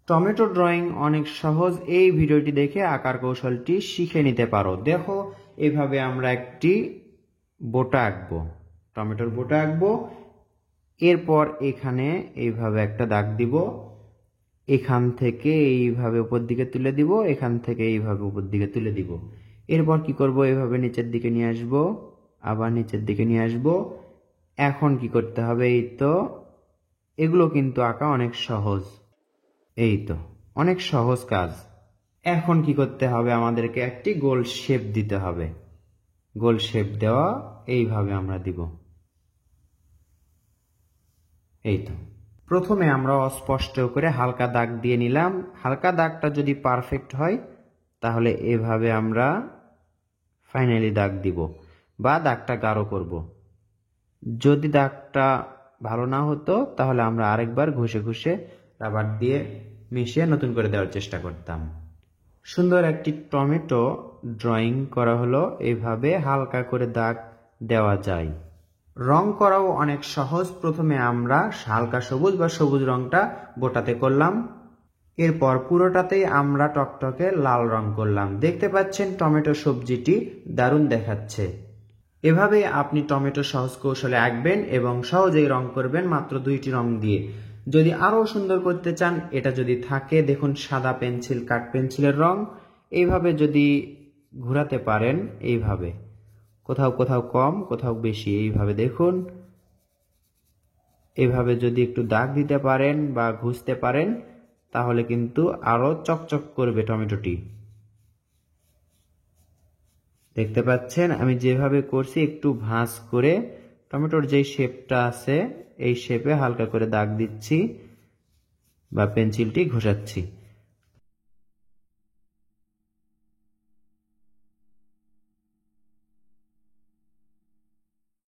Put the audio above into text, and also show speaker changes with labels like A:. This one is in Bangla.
A: টমেটো ড্রয়িং অনেক সহজ। এই ভিডিওটি দেখে আঁকার কৌশলটি শিখে নিতে পারো। দেখো, এভাবে আমরা একটি বোটা আঁকবো, টমেটোর বোটা আঁকবো। এরপর এখানে এইভাবে একটা দাগ দিব, এখান থেকে এইভাবে উপর দিকে তুলে দিব, এখান থেকে এইভাবে উপর দিকে তুলে দিব। এরপর কি করব, এইভাবে নিচের দিকে নিয়ে আসব, আবার নিচের দিকে নিয়ে আসব। এখন কি করতে হবে, এই তো, এগুলো কিন্তু আঁকা অনেক সহজ। এই তো, অনেক সহজ কাজ। এখন কি করতে হবে, আমাদেরকে একটি গোল শেপ দিতে হবে। গোল শেপ দেওয়া এইভাবে আমরা দিব। এই তো, প্রথমে আমরা অস্পষ্ট করে হালকা দাগ দিয়ে নিলাম। হালকা দাগটা যদি পারফেক্ট হয় তাহলে এভাবে আমরা ফাইনালি দাগ দিব বা দাগটা গাঢ় করব। যদি দাগটা ভালো না হতো তাহলে আমরা আরেকবার ঘষে ঘষে রাবার দিয়ে মিশিয়ে নতুন করে দেওয়ার চেষ্টা করতাম। সুন্দর একটি টমেটো ড্রয়িং করা হলো। এইভাবে হালকা করে দাগ দেওয়া যায়। রং করাও অনেক সহজ। প্রথমে আমরা হালকা সবুজ বা সবুজ রংটা বোটাতে করলাম, এরপর পুরোটাতেই আমরা টকটকে লাল রং করলাম। দেখতে পাচ্ছেন টমেটো সবজিটি দারুণ দেখাচ্ছে। এভাবে আপনি টমেটো সহজ কৌশলে আঁকবেন এবং সহজেই রং করবেন মাত্র 2টি রং দিয়ে। যদি আরও সুন্দর করতে চান, এটা যদি থাকে, দেখুন সাদা পেন্সিল, কাঠ পেন্সিলের রং, এইভাবে যদি ঘোরাতে পারেন, এইভাবে কোথাও কোথাও কম কোথাও বেশি, এইভাবে দেখুন, এভাবে যদি একটু দাগ দিতে পারেন বা ঘুষতে পারেন তাহলে কিন্তু আরো চকচক করবে টমেটোটি। দেখতে পাচ্ছেন আমি যেভাবে করছি, একটু ভাঁজ করে টমেটোর যে শেপটা আছে এই শেপে হালকা করে দাগ দিচ্ছি বা পেন্সিলটি ঘষাচ্ছি।